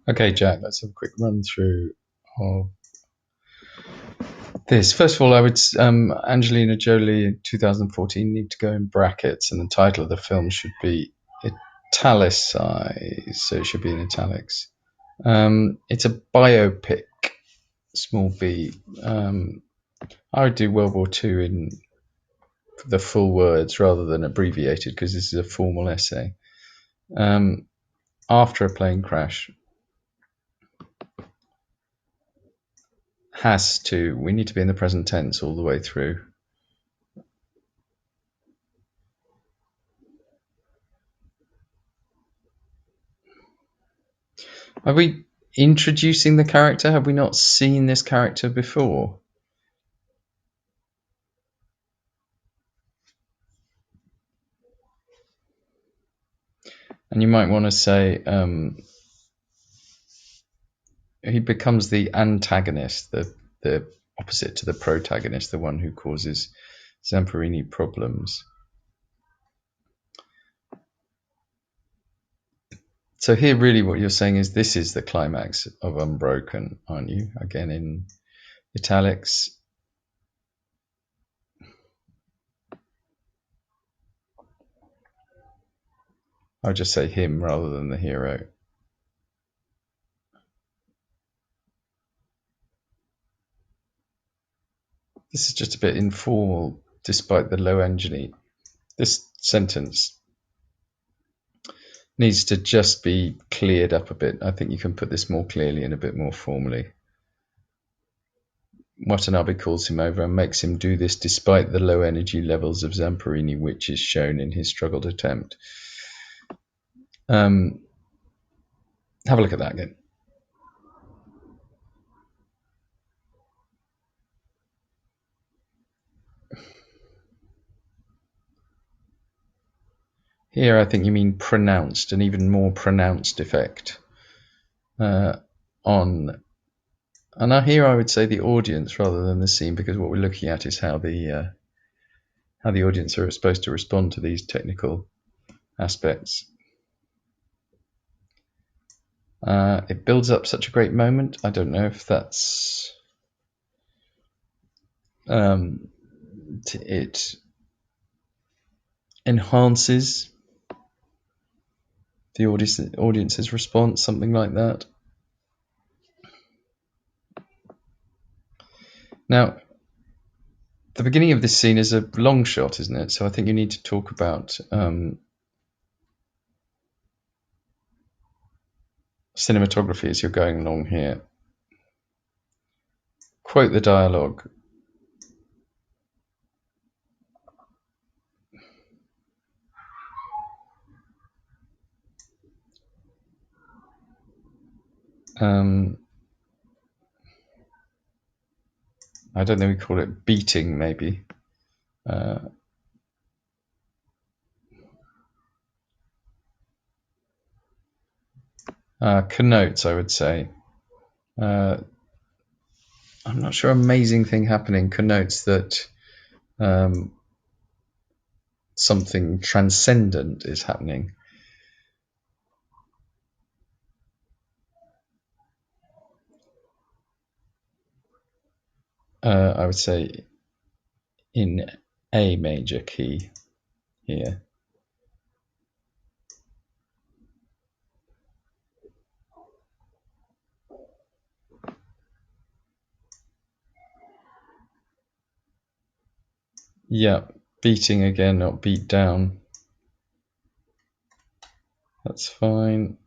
Okay, Jack, let's have a quick run through of this. First of all, I would Angelina Jolie in 2014 need to go in brackets, and the title of the film should be italicized, so it should be in italics. It's a biopic, small b. I would do World War II in the full words rather than abbreviated because this is a formal essay. After a plane crash, we need to be in the present tense all the way through. Are we introducing the character? Have we not seen this character before? And you might want to say he becomes the antagonist, the opposite to the protagonist, the one who causes Zamperini problems. So here really what you're saying is this is the climax of Unbroken, aren't you? Again in italics. I'll just say him rather than the hero. This is just a bit informal despite the low energy. This sentence needs to just be cleared up a bit. I think you can put this more clearly and a bit more formally. Watanabe calls him over and makes him do this despite the low energy levels of Zamperini, which is shown in his struggled attempt. Have a look at that again. Here I think you mean pronounced, an even more pronounced effect on. And here I would say the audience rather than the scene, because what we're looking at is how the audience are supposed to respond to these technical aspects. It builds up such a great moment. I don't know if that's it enhances the audience's response, something like that. Now, the beginning of this scene is a long shot, isn't it? So I think you need to talk about cinematography as you're going along here. Quote the dialogue. I don't know, we call it beating, maybe. Connotes, I would say. I'm not sure amazing thing happening connotes that something transcendent is happening. I would say in A major key here. Yeah, beating again, not beat down. That's fine.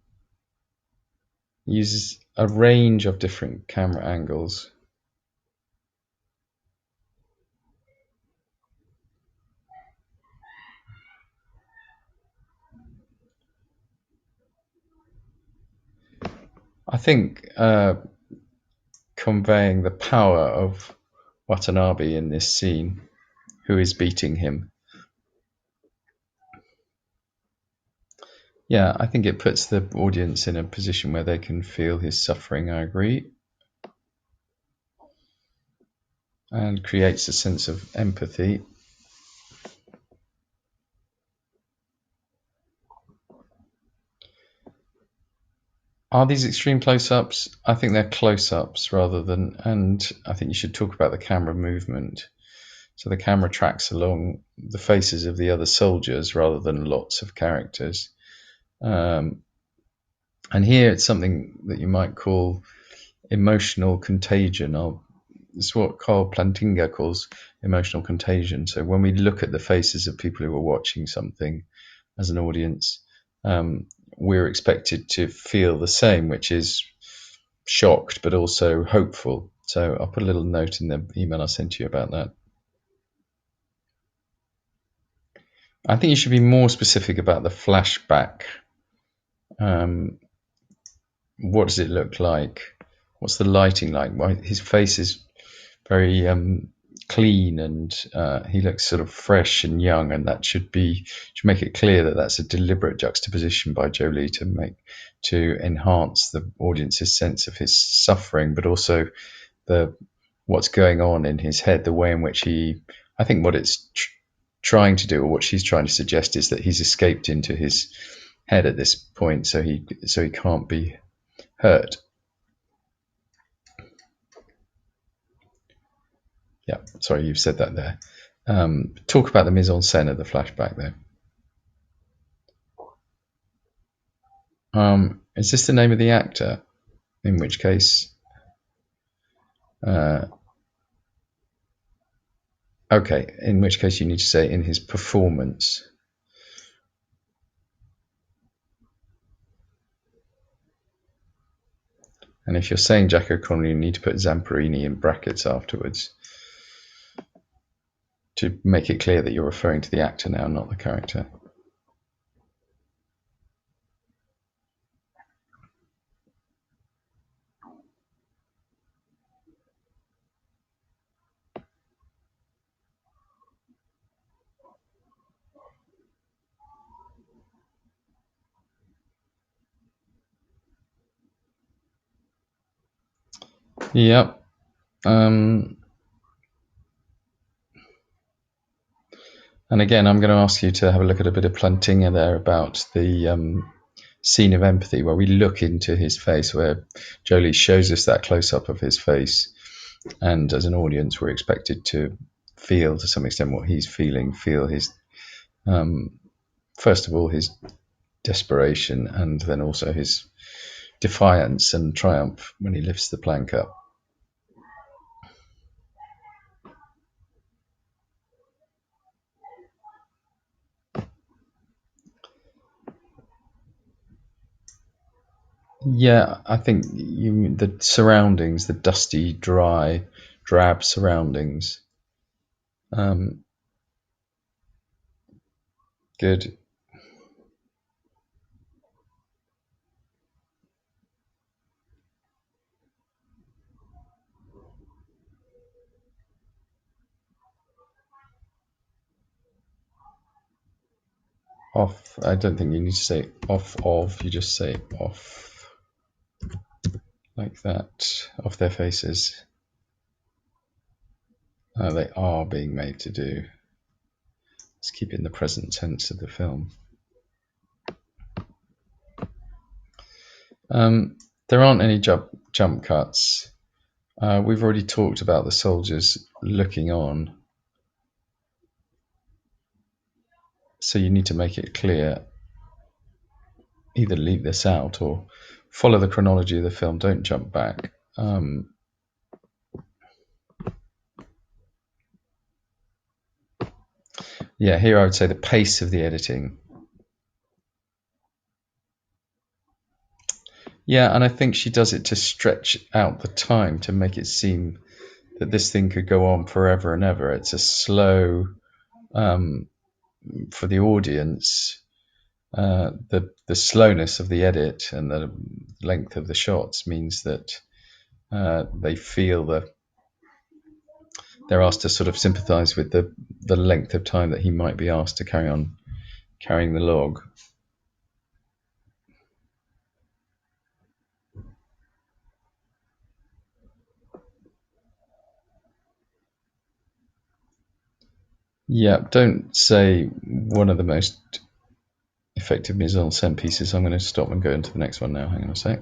Uses a range of different camera angles. I think conveying the power of Watanabe in this scene, who is beating him. Yeah, I think it puts the audience in a position where they can feel his suffering, I agree. And creates a sense of empathy. Are these extreme close-ups? I think they're close-ups rather than, and I think you should talk about the camera movement. So the camera tracks along the faces of the other soldiers rather than lots of characters. And here it's something that you might call emotional contagion. It's what Carl Plantinga calls emotional contagion. So when we look at the faces of people who are watching something as an audience, we're expected to feel the same, which is shocked but also hopeful. So I'll put a little note in the email I sent you about that. I think you should be more specific about the flashback. What does it look like? What's the lighting like? Well, his face is very clean, and he looks sort of fresh and young, and that should make it clear that that's a deliberate juxtaposition by Jolie to enhance the audience's sense of his suffering, but also what's going on in his head, the way in which I think what it's trying to do, or what she's trying to suggest, is that he's escaped into his head at this point, so he can't be hurt. Yeah, sorry, you've said that there. Talk about the mise en scène of the flashback there. Is this the name of the actor? In which case, okay, in which case you need to say in his performance. And if you're saying Jack O'Connell, you need to put Zamperini in brackets afterwards to make it clear that you're referring to the actor now, not the character. Yep. And again, I'm going to ask you to have a look at a bit of Plantinga there about the scene of empathy, where we look into his face, where Jolie shows us that close-up of his face, and as an audience we're expected to feel to some extent what he's feeling, feel his first of all his desperation, and then also his defiance and triumph when he lifts the plank up. Yeah, I think you mean the surroundings, the dusty, dry, drab surroundings. Good. Off. I don't think you need to say off of. You just say off, like that, off their faces. They are being made to do. Let's keep it in the present tense of the film. There aren't any jump cuts. We've already talked about the soldiers looking on. So you need to make it clear. Either leave this out or follow the chronology of the film. Don't jump back. Yeah, here I would say the pace of the editing. Yeah, and I think she does it to stretch out the time, to make it seem that this thing could go on forever and ever. It's a slow, for the audience, the slowness of the edit and the length of the shots means that they feel that they're asked to sort of sympathise with the length of time that he might be asked to carry on carrying the log. Yeah, don't say one of the most effective mise en scène pieces. I'm going to stop and go into the next one now. Hang on a sec.